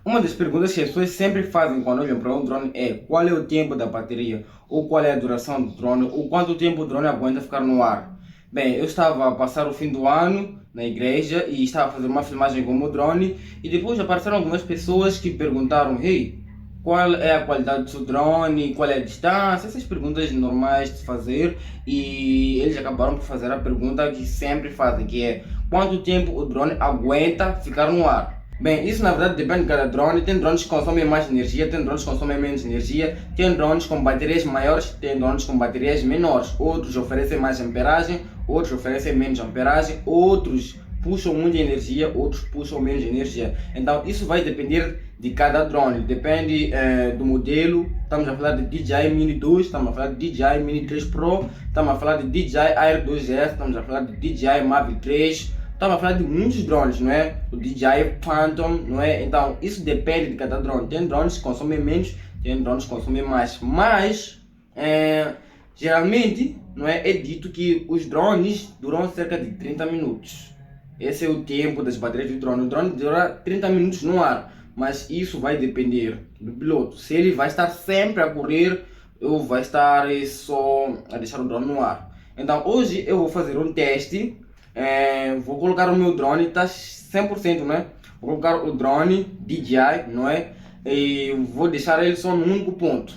Uma das perguntas que as pessoas sempre fazem quando olham para um drone é qual é o tempo da bateria, ou qual é a duração do drone, ou quanto tempo o drone aguenta ficar no ar. Bem, eu estava a passar o fim do ano na igreja e estava a fazer uma filmagem com o meu drone e depois apareceram algumas pessoas que perguntaram: Hey, qual é a qualidade do seu drone, qual é a distância, essas perguntas normais de fazer, e eles acabaram por fazer a pergunta que sempre fazem, que é quanto tempo o drone aguenta ficar no ar. Bem, isso na verdade depende de cada drone. Tem drones que consomem mais energia, tem drones que consomem menos energia, tem drones com baterias maiores, tem drones com baterias menores, outros oferecem mais amperagem, outros oferecem menos amperagem, outros puxam muita energia, outros puxam menos energia. Então isso vai depender de cada drone, depende do modelo. Estamos a falar de DJI Mini 2, estamos a falar de DJI Mini 3 Pro, estamos a falar de DJI Air 2S, estamos a falar de DJI Mavic 3, estamos a falar de muitos drones, não é? O DJI Phantom, não é? Então isso depende de cada drone. Tem drones que consomem menos, tem drones que consomem mais, mas geralmente, não é dito que os drones duram cerca de 30 minutos. Esse é o tempo das baterias do drone. O drone dura 30 minutos no ar, mas isso vai depender do piloto. Se ele vai estar sempre a correr ou vai estar só a deixar o drone no ar. Então hoje eu vou fazer um teste. Vou colocar o meu drone, está 100%, né? Vou colocar o drone DJI, não é? E vou deixar ele só num único ponto.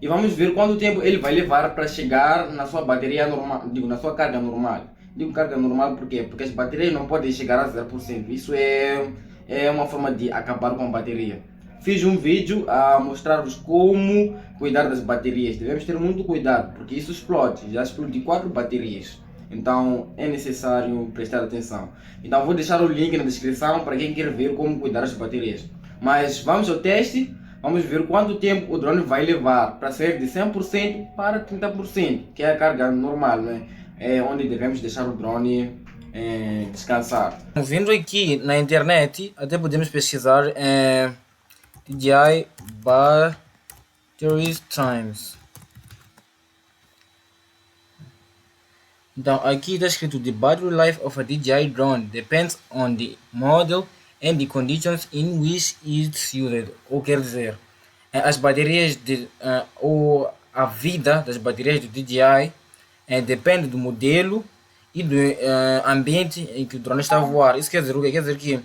E vamos ver quanto tempo ele vai levar para chegar na sua bateria normal, digo, na sua carga normal. Digo carga normal por quê? Porque as baterias não podem chegar a 0%. Isso é uma forma de acabar com a bateria. Fiz um vídeo a mostrar-vos como cuidar das baterias. Devemos ter muito cuidado, porque isso explode. Já explodi 4 baterias. Então é necessário prestar atenção. Então vou deixar o link na descrição para quem quer ver como cuidar das baterias. Mas vamos ao teste. Vamos ver quanto tempo o drone vai levar para sair de 100% para 30%, que é a carga normal, né? É onde devemos deixar o drone descansar. Vindo aqui na internet, até podemos pesquisar DJI Battery Times. Então aqui está escrito: The battery life of a DJI drone depends on the model and the conditions in which it's used. Ou quer dizer, as baterias ou a vida das baterias do DJI depende do modelo e do ambiente em que o drone está a voar. Isso quer dizer o quê? Quer dizer que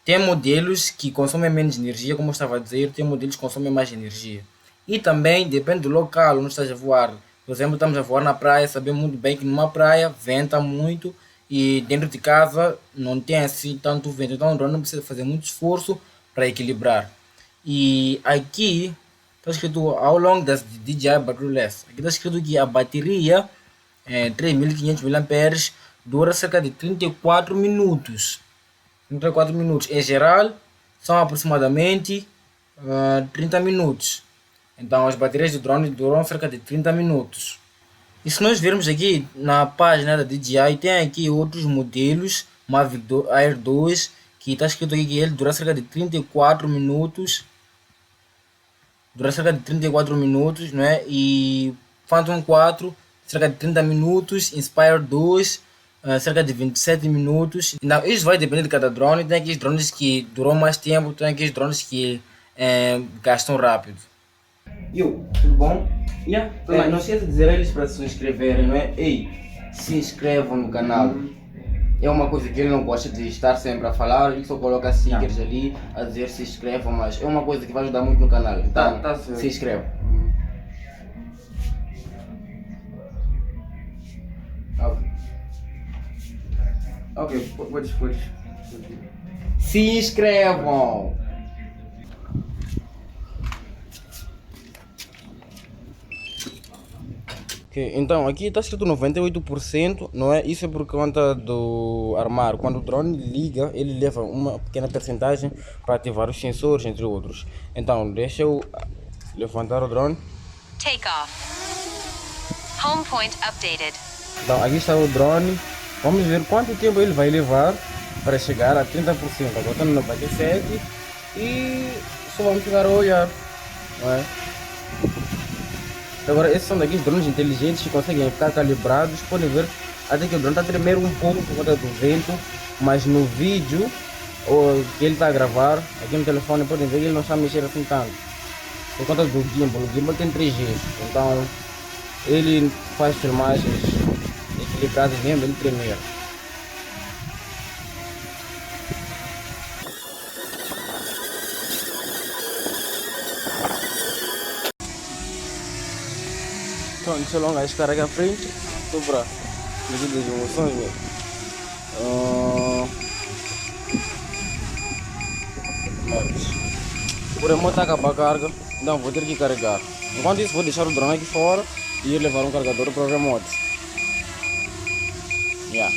tem modelos que consomem menos energia, como eu estava a dizer, tem modelos que consomem mais energia. E também depende do local onde estás a voar. Por exemplo, estamos a voar na praia, sabemos muito bem que numa praia venta muito e dentro de casa não tem assim tanto vento. Então o drone não precisa fazer muito esforço para equilibrar. E aqui está escrito how long does the DJI battery last. Aqui está escrito que a bateria 3.500 mAh dura cerca de 34 minutos. 34 minutos. Em geral são aproximadamente 30 minutos. Então as baterias do drone duram cerca de 30 minutos. E se nós vermos aqui na página da DJI, tem aqui outros modelos, Mavic Air 2, que está escrito aqui que ele dura cerca de 34 minutos. Dura cerca de 34 minutos, não é? E Phantom 4, cerca de 30 minutos. Inspire 2, cerca de 27 minutos. Então isso vai depender de cada drone. Tem aqueles drones que duram mais tempo, tem aqueles drones que gastam rápido. Tudo bom? Não esqueça de dizer a eles para se inscreverem, não é? Ei, se inscrevam no canal. É uma coisa que ele não gosta de estar sempre a falar, ele só coloca stickers ali a dizer se inscrevam, mas é uma coisa que vai ajudar muito no canal. Então, se inscrevam. Ok, pode. Se inscrevam! Então aqui está escrito 98%, não é? Isso é por conta do armário. Quando o drone liga, ele leva uma pequena percentagem para ativar os sensores, entre outros. Então deixa eu levantar o drone. Take off. Home point updated. Então aqui está o drone. Vamos ver quanto tempo ele vai levar para chegar a 30%. Agora estamos no 97 e só vamos ficar a olhar, não é? Agora esses são daqueles drones inteligentes que conseguem ficar calibrados. Podem ver até que o drone está a tremer um pouco por conta do vento, mas no vídeo ou que ele está a gravar, aqui no telefone podem ver que ele não está a mexer assim tanto. Por conta do gimbal, o gimbal tem 3G, então ele faz filmagens equilibradas mesmo, ele tremer. Então, deixa eu alongar esse cara aqui à frente, estou para medidas de emoções mesmo. Mas, por remoto está a acabar a carga, então vou ter que carregar. Enquanto isso, vou deixar o drone aqui fora e ir levar um carregador para o remoto. Yeah.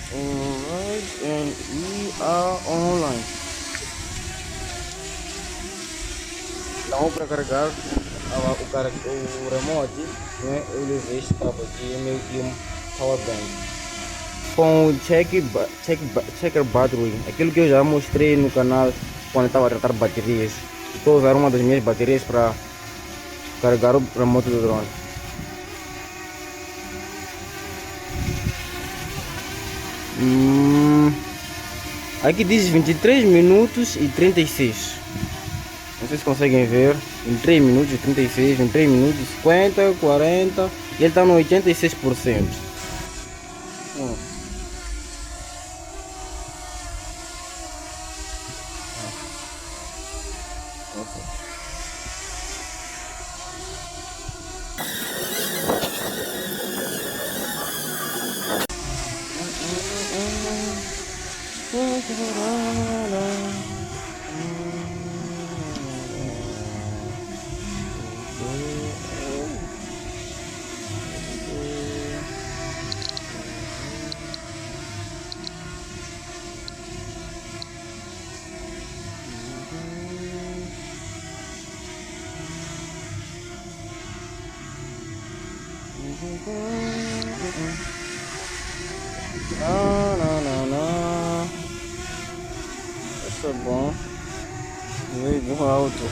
Alright, and we are online. Então para carregar o remote, né, eu levei este cabo aqui, é meio que um power bank. Com o checker battery, aquilo que eu já mostrei no canal quando estava a tratar baterias. Estou a usar uma das minhas baterias para carregar o remote do drone. Aqui diz 23 minutos e 36. Não sei se conseguem ver. Em 3 minutos e 36, em 3 minutos e 50, 40. E ele está no 86%. Não. Isso é bom. Meio alto.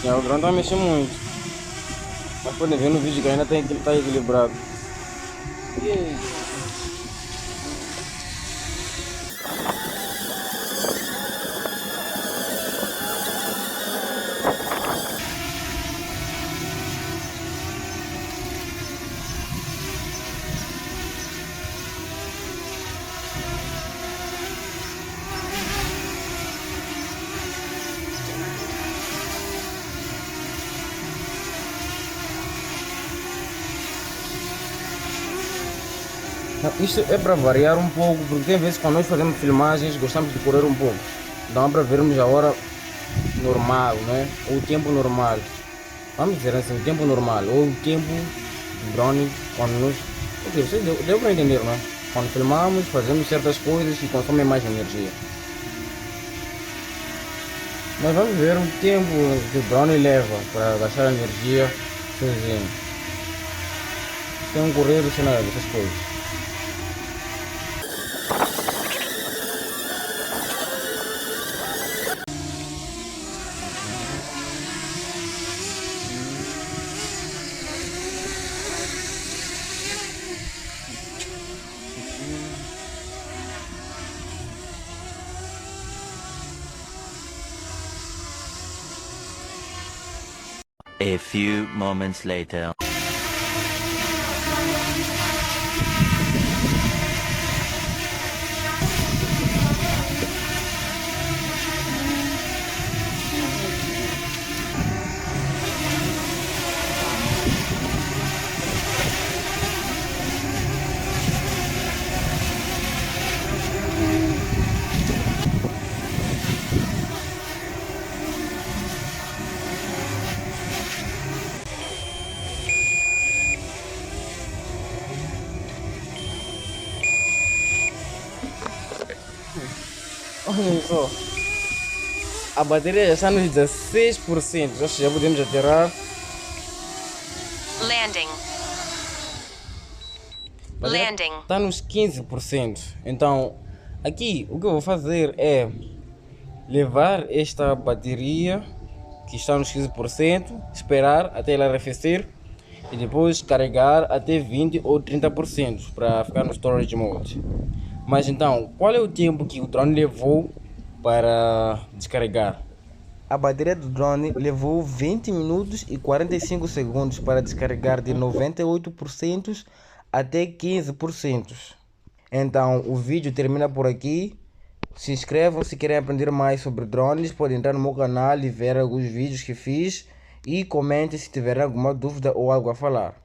O drone tá mexendo muito. Mas podem ver no vídeo que ainda tá equilibrado. Isto é para variar um pouco, porque tem vezes quando nós fazemos filmagens gostamos de correr um pouco. Dá para vermos a hora normal, né? Ou o tempo normal. Vamos dizer assim, o tempo normal, ou o tempo do drone quando nós. Ok, você deu para entender, não é? Quando filmamos, fazemos certas coisas que consomem mais energia. Mas vamos ver o tempo que o drone leva para gastar energia sozinho. Tem um correr do cenário, essas coisas. A few moments later. Olha só, a bateria já está nos 16%, ou seja, já podemos atirar. Landing. Landing. está nos 15%. Então, aqui o que eu vou fazer é levar esta bateria que está nos 15%, esperar até ela arrefecer e depois carregar até 20 ou 30% para ficar no storage mode. Mas então, qual é o tempo que o drone levou para descarregar? A bateria do drone levou 20 minutos e 45 segundos para descarregar de 98% até 15%. Então o vídeo termina por aqui. Se inscrevam se querem aprender mais sobre drones. Podem entrar no meu canal e ver alguns vídeos que fiz. E comentem se tiverem alguma dúvida ou algo a falar.